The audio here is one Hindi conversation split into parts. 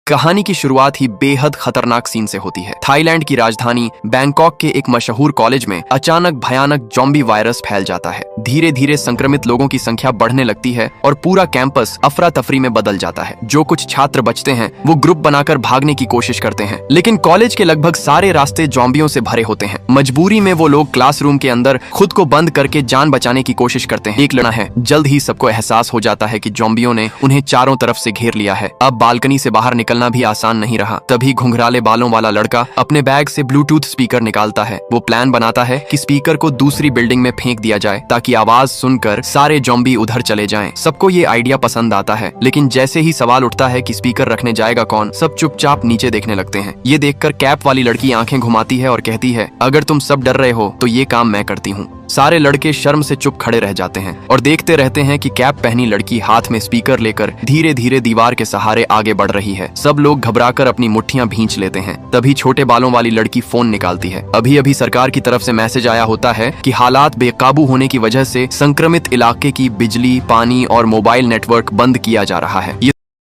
कहानी की शुरुआत ही बेहद खतरनाक सीन से होती है। थाईलैंड की राजधानी बैंकॉक के एक मशहूर कॉलेज में अचानक भयानक ज़ॉम्बी वायरस फैल जाता है। धीरे धीरे संक्रमित लोगों की संख्या बढ़ने लगती है और पूरा कैंपस अफरा तफरी में बदल जाता है। जो कुछ छात्र बचते हैं वो ग्रुप बनाकर भागने की कोशिश करते हैं, लेकिन कॉलेज के लगभग सारे रास्ते ज़ॉम्बियों से भरे होते हैं। मजबूरी में वो लोग क्लासरूम के अंदर खुद को बंद करके जान बचाने की कोशिश करते हैं। एक लड़का है, जल्द ही सबको एहसास हो जाता है कि ज़ॉम्बियों ने उन्हें चारों तरफ से घेर लिया है। अब बालकनी से बाहर निकलना भी आसान नहीं रहा। तभी घुंघराले बालों वाला लड़का अपने बैग से ब्लूटूथ स्पीकर निकालता है। वो प्लान बनाता है कि स्पीकर को दूसरी बिल्डिंग में फेंक दिया जाए ताकि आवाज सुनकर सारे ज़ॉम्बी उधर चले जाएं। सबको ये आइडिया पसंद आता है, लेकिन जैसे ही सवाल उठता है कि स्पीकर रखने जाएगा कौन, सब चुपचाप नीचे देखने लगते हैं। ये देखकर कैप वाली लड़की आंखें घुमाती है और कहती है, अगर तुम सब डर रहे हो तो ये काम मैं करती हूँ। सारे लड़के शर्म से चुप खड़े रह जाते हैं और देखते रहते हैं कि कैप पहनी लड़की हाथ में स्पीकर लेकर धीरे धीरे दीवार के सहारे आगे बढ़ रही है। सब लोग घबराकर अपनी मुट्ठियां भींच लेते हैं। तभी छोटे बालों वाली लड़की फोन निकालती है। अभी अभी सरकार की तरफ से मैसेज आया होता है कि हालात बेकाबू होने की वजह से संक्रमित इलाके की बिजली, पानी और मोबाइल नेटवर्क बंद किया जा रहा है।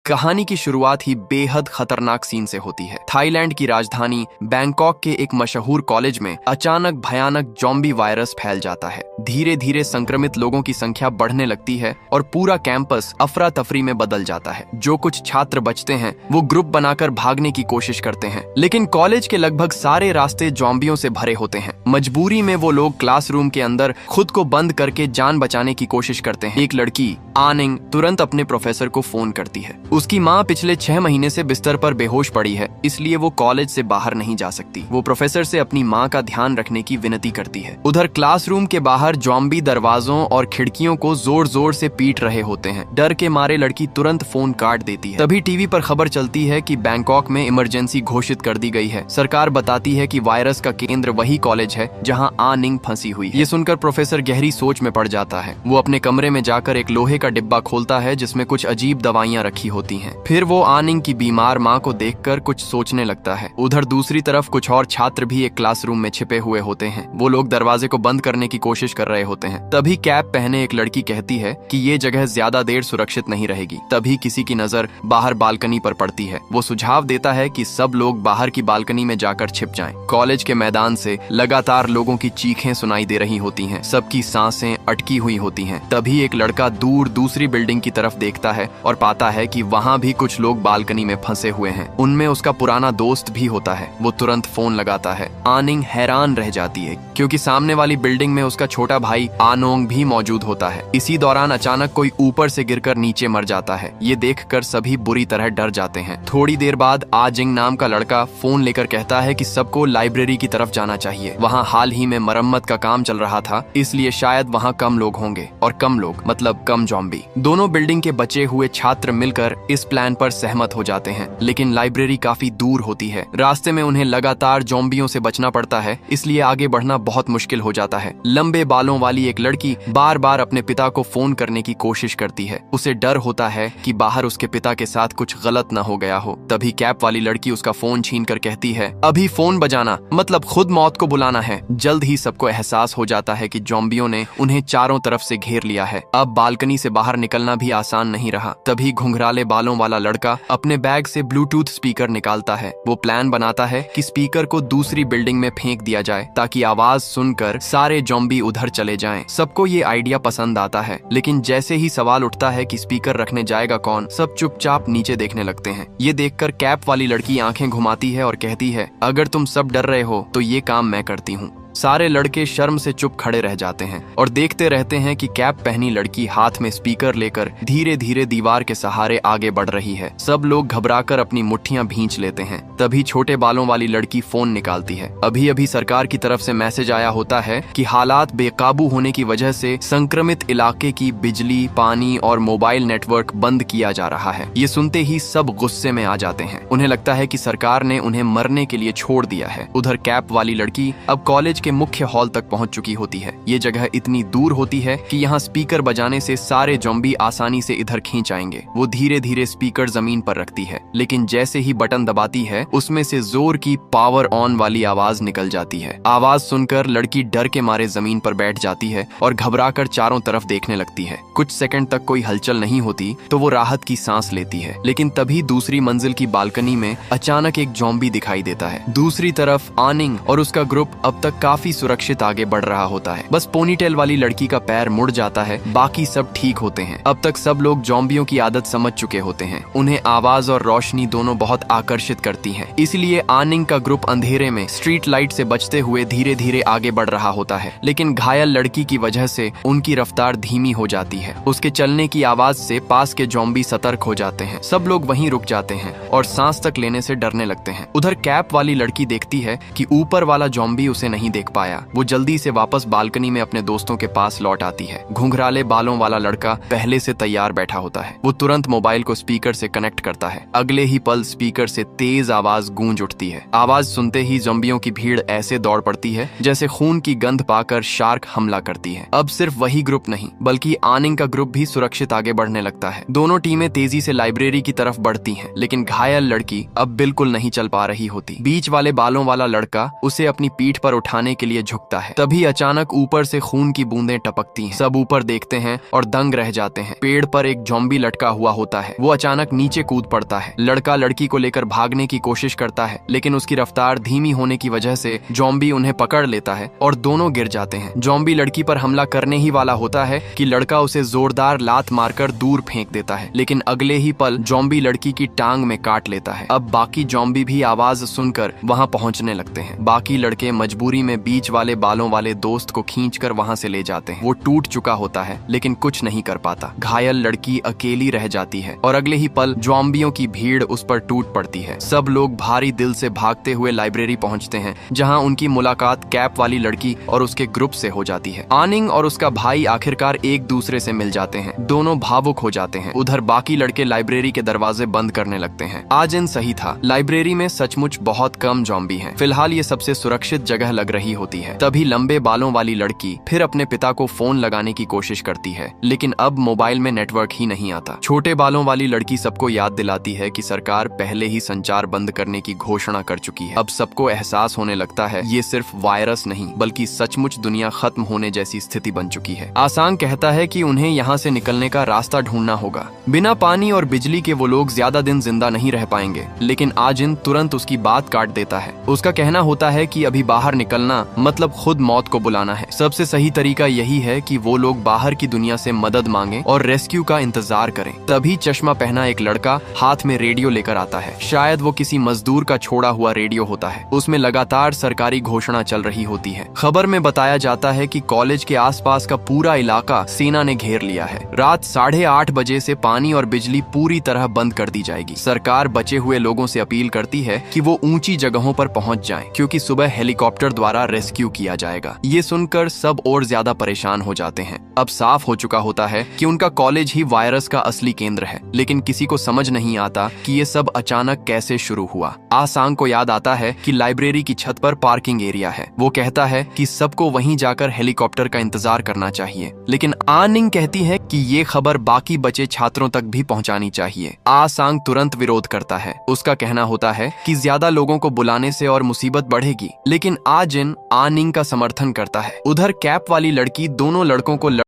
कहानी की शुरुआत ही बेहद खतरनाक सीन से होती है। थाईलैंड की राजधानी बैंकॉक के एक मशहूर कॉलेज में अचानक भयानक ज़ॉम्बी वायरस फैल जाता है। धीरे धीरे संक्रमित लोगों की संख्या बढ़ने लगती है और पूरा कैंपस अफरा तफरी में बदल जाता है। जो कुछ छात्र बचते हैं वो ग्रुप बनाकर भागने की कोशिश करते हैं, लेकिन कॉलेज के लगभग सारे रास्ते ज़ॉम्बियों से भरे होते हैं। मजबूरी में वो लोग क्लासरूम के अंदर खुद को बंद करके जान बचाने की कोशिश करते हैं। एक लड़की आनिंग तुरंत अपने प्रोफेसर को फोन करती है। उसकी माँ पिछले 6 महीने से बिस्तर पर बेहोश पड़ी है, इसलिए वो कॉलेज से बाहर नहीं जा सकती। वो प्रोफेसर से अपनी माँ का ध्यान रखने की विनती करती है। उधर क्लासरूम के बाहर ज़ॉम्बी दरवाजों और खिड़कियों को जोर जोर से पीट रहे होते हैं। डर के मारे लड़की तुरंत फोन काट देती है। तभी टीवी पर खबर चलती है कि बैंकॉक में इमरजेंसी घोषित कर दी गई है। सरकार बताती है कि वायरस का केंद्र वही कॉलेज है जहाँ आनिंग फंसी हुई है। ये सुनकर प्रोफेसर गहरी सोच में पड़ जाता है। वो अपने कमरे में जाकर एक लोहे का डिब्बा खोलता है जिसमें कुछ अजीब दवाइयाँ रखी होती हैं। फिर वो आनिंग की बीमार माँ को देखकर कुछ सोचने लगता है। उधर दूसरी तरफ कुछ और छात्र भी एक क्लासरूम में छिपे हुए होते हैं। वो लोग दरवाजे को बंद करने की कोशिश कर रहे होते हैं। तभी कैप पहने एक लड़की कहती है कि ये जगह ज्यादा देर सुरक्षित नहीं रहेगी। तभी किसी की नजर बाहर बालकनी पर पड़ती है। वो सुझाव देता है कि सब लोग बाहर की बालकनी में जाकर छिप जाएं। कॉलेज के मैदान से लगातार लोगों की चीखें सुनाई दे रही होती हैं। सबकी सांसें अटकी हुई होती हैं। तभी एक लड़का दूर दूसरी बिल्डिंग की तरफ देखता है और पाता है कि वहाँ भी कुछ लोग बालकनी में फंसे हुए हैं। उनमें उसका पुराना दोस्त भी होता है। वो तुरंत फोन लगाता है। आनिंग हैरान रह जाती है क्योंकि सामने वाली बिल्डिंग में उसका छोटा भाई आनोंग भी मौजूद होता है। इसी दौरान अचानक कोई ऊपर से गिरकर नीचे मर जाता है। ये देखकर सभी बुरी तरह डर जाते हैं। थोड़ी देर बाद आजिंग नाम का लड़का फोन लेकर कहता है कि सबको लाइब्रेरी की तरफ जाना चाहिए। वहाँ हाल ही में मरम्मत का काम चल रहा था, इसलिए शायद वहाँ कम लोग होंगे, और कम लोग मतलब कम ज़ॉम्बी। दोनों बिल्डिंग के बचे हुए छात्र मिलकर इस प्लान पर सहमत हो जाते हैं, लेकिन लाइब्रेरी काफी दूर होती है। रास्ते में उन्हें लगातार ज़ॉम्बियों से बचना पड़ता है, इसलिए आगे बढ़ना बहुत मुश्किल हो जाता है। लंबे बालों वाली एक लड़की बार बार अपने पिता को फोन करने की कोशिश करती है। उसे डर होता है कि बाहर उसके पिता के साथ कुछ गलत न हो गया हो। तभी कैप वाली लड़की उसका फोन छीन कर कहती है, अभी फोन बजाना मतलब खुद मौत को बुलाना है। जल्द ही सबको एहसास हो जाता है कि ज़ॉम्बियों ने उन्हें चारों तरफ से घेर लिया है। अब बालकनी से बाहर निकलना भी आसान नहीं रहा। तभी घुंघराले बालों वाला लड़का अपने बैग से ब्लूटूथ स्पीकर निकालता है। वो प्लान बनाता है कि स्पीकर को दूसरी बिल्डिंग में फेंक दिया जाए ताकि आवाज सुनकर सारे ज़ॉम्बी उधर चले जाएं। सबको ये आइडिया पसंद आता है, लेकिन जैसे ही सवाल उठता है कि स्पीकर रखने जाएगा कौन, सब चुपचाप नीचे देखने लगते हैं। ये देखकर कैप वाली लड़की आंखें घुमाती है और कहती है, अगर तुम सब डर रहे हो तो ये काम मैं करती हूँ। सारे लड़के शर्म से चुप खड़े रह जाते हैं और देखते रहते हैं कि कैप पहनी लड़की हाथ में स्पीकर लेकर धीरे धीरे दीवार के सहारे आगे बढ़ रही है। सब लोग घबराकर अपनी मुट्ठियां भींच लेते हैं। तभी छोटे बालों वाली लड़की फोन निकालती है। अभी अभी सरकार की तरफ से मैसेज आया होता है कि हालात बेकाबू होने की वजह से संक्रमित इलाके की बिजली, पानी और मोबाइल नेटवर्क बंद किया जा रहा है। ये सुनते ही सब गुस्से में आ जाते हैं। उन्हें लगता है कि सरकार ने उन्हें मरने के लिए छोड़ दिया है। उधर कैप वाली लड़की अब कॉलेज कॉलेज के मुख्य हॉल तक पहुंच चुकी होती है। ये जगह इतनी दूर होती है कि यहाँ स्पीकर बजाने से सारे ज़ॉम्बी आसानी से इधर खींच आएंगे। वो धीरे धीरे स्पीकर जमीन पर रखती है, लेकिन जैसे ही बटन दबाती है उसमें से जोर की पावर ऑन वाली आवाज निकल जाती है। आवाज सुनकर लड़की डर के मारे जमीन पर बैठ जाती है और घबराकर चारों तरफ देखने लगती है। कुछ सेकंड तक कोई हलचल नहीं होती तो वो राहत की सांस लेती है, लेकिन तभी दूसरी मंजिल की बालकनी में अचानक एक ज़ॉम्बी दिखाई देता है। दूसरी तरफ आनिंग और उसका ग्रुप अब तक काफी सुरक्षित आगे बढ़ रहा होता है। बस पोनीटेल वाली लड़की का पैर मुड़ जाता है, बाकी सब ठीक होते हैं। अब तक सब लोग ज़ॉम्बियों की आदत समझ चुके होते हैं। उन्हें आवाज और रोशनी दोनों बहुत आकर्षित करती हैं। इसलिए आनिंग का ग्रुप अंधेरे में स्ट्रीट लाइट से बचते हुए धीरे धीरे आगे बढ़ रहा होता है, लेकिन घायल लड़की की वजह से उनकी रफ्तार धीमी हो जाती है। उसके चलने की आवाज से पास के ज़ॉम्बी सतर्क हो जाते हैं। सब लोग वहीं रुक जाते हैं और सांस तक लेने से डरने लगते हैं। उधर कैप वाली लड़की देखती है कि ऊपर वाला ज़ॉम्बी उसे नहीं देख पाया। वो जल्दी से वापस बालकनी में अपने दोस्तों के पास लौट आती है। घुंघराले बालों वाला लड़का पहले से तैयार बैठा होता है। वो तुरंत मोबाइल को स्पीकर से कनेक्ट करता है। अगले ही पल स्पीकर से तेज आवाज गूंज उठती है। आवाज सुनते ही ज़ॉम्बियों की भीड़ ऐसे दौड़ पड़ती है जैसे खून की गंध पाकर शार्क हमला करती है। अब सिर्फ वही ग्रुप नहीं बल्कि आनिंग का ग्रुप भी सुरक्षित आगे बढ़ने लगता है। दोनों टीमें तेजी से लाइब्रेरी की तरफ बढ़ती हैं, लेकिन घायल लड़की अब बिल्कुल नहीं चल पा रही होती। बीच वाले बालों वाला लड़का उसे अपनी पीठ पर उठाने के लिए झुकता है। तभी अचानक ऊपर से खून की बूंदें टपकती हैं। सब ऊपर देखते हैं और दंग रह जाते हैं। पेड़ पर एक ज़ॉम्बी लटका हुआ होता है। वो अचानक नीचे कूद पड़ता है। लड़का लड़की को लेकर भागने की कोशिश करता है, लेकिन उसकी रफ्तार धीमी होने की वजह से ज़ॉम्बी उन्हें पकड़ लेता है और दोनों गिर जाते हैं। ज़ॉम्बी लड़की पर हमला करने ही वाला होता है कि लड़का उसे जोरदार लात मारकर दूर फेंक देता है, लेकिन अगले ही पल ज़ॉम्बी लड़की की टांग में काट लेता है। अब बाकी ज़ॉम्बी भी आवाज सुनकर वहां पहुंचने लगते हैं। बाकी लड़के मजबूरी में बीच वाले बालों वाले दोस्त को खींचकर वहां से ले जाते हैं। वो टूट चुका होता है लेकिन कुछ नहीं कर पाता। घायल लड़की अकेली रह जाती है और अगले ही पल ज़ॉम्बियों की भीड़ उस पर टूट पड़ती है। सब लोग भारी दिल से भागते हुए लाइब्रेरी पहुंचते हैं, जहां उनकी मुलाकात कैप वाली लड़की और उसके ग्रुप से हो जाती है। आनिंग और उसका भाई आखिरकार एक दूसरे से मिल जाते हैं। दोनों भावुक हो जाते हैं। उधर बाकी लड़के लाइब्रेरी के दरवाजे बंद करने लगते हैं। आजिन सही था, लाइब्रेरी में सचमुच बहुत कम ज़ॉम्बी हैं। फिलहाल ये सबसे सुरक्षित जगह लग रही होती है। तभी लंबे बालों वाली लड़की फिर अपने पिता को फोन लगाने की कोशिश करती है, लेकिन अब मोबाइल में नेटवर्क ही नहीं आता। छोटे बालों वाली लड़की सबको याद दिलाती है कि सरकार पहले ही संचार बंद करने की घोषणा कर चुकी है। अब सबको एहसास होने लगता है ये सिर्फ वायरस नहीं बल्कि सचमुच दुनिया खत्म होने जैसी स्थिति बन चुकी है। आसांग कहता है कि उन्हें यहाँ से निकलने का रास्ता ढूंढना होगा। बिना पानी और बिजली के वो लोग ज्यादा दिन जिंदा नहीं रह पाएंगे, लेकिन आजिन तुरंत उसकी बात काट देता है। उसका कहना होता है कि अभी बाहर निकलना मतलब खुद मौत को बुलाना है। सबसे सही तरीका यही है कि वो लोग बाहर की दुनिया से मदद मांगे और रेस्क्यू का इंतजार करें। तभी चश्मा पहना एक लड़का हाथ में रेडियो लेकर आता है। शायद वो किसी मजदूर का छोड़ा हुआ रेडियो होता है। उसमें लगातार सरकारी घोषणा चल रही होती है। खबर में बताया जाता है कि कॉलेज के आसपास का पूरा इलाका सेना ने घेर लिया है। रात 8:30 बजे से पानी और बिजली पूरी तरह बंद कर दी जाएगी। सरकार बचे हुए लोगों से अपील करती है कि वो ऊंची जगहों पर पहुंच जाएं, क्योंकि सुबह हेलीकॉप्टर द्वारा रेस्क्यू किया जाएगा। ये सुनकर सब और ज्यादा परेशान हो जाते हैं। अब साफ हो चुका होता है कि उनका कॉलेज ही वायरस का असली केंद्र है, लेकिन किसी को समझ नहीं आता कि ये सब अचानक कैसे शुरू हुआ। आसांग को याद आता है कि लाइब्रेरी की छत पर पार्किंग एरिया है। वो कहता है कि सबको वहीं जाकर हेलीकॉप्टर का इंतजार करना चाहिए, लेकिन आनिंग कहती है कि ये खबर बाकी बचे छात्रों तक भी पहुंचानी चाहिए। आसांग तुरंत विरोध करता है। उसका कहना होता है कि ज्यादा लोगों को बुलाने से और मुसीबत बढ़ेगी, लेकिन आजिन आनिंग का समर्थन करता है। उधर कैप वाली लड़की दोनों लड़कों को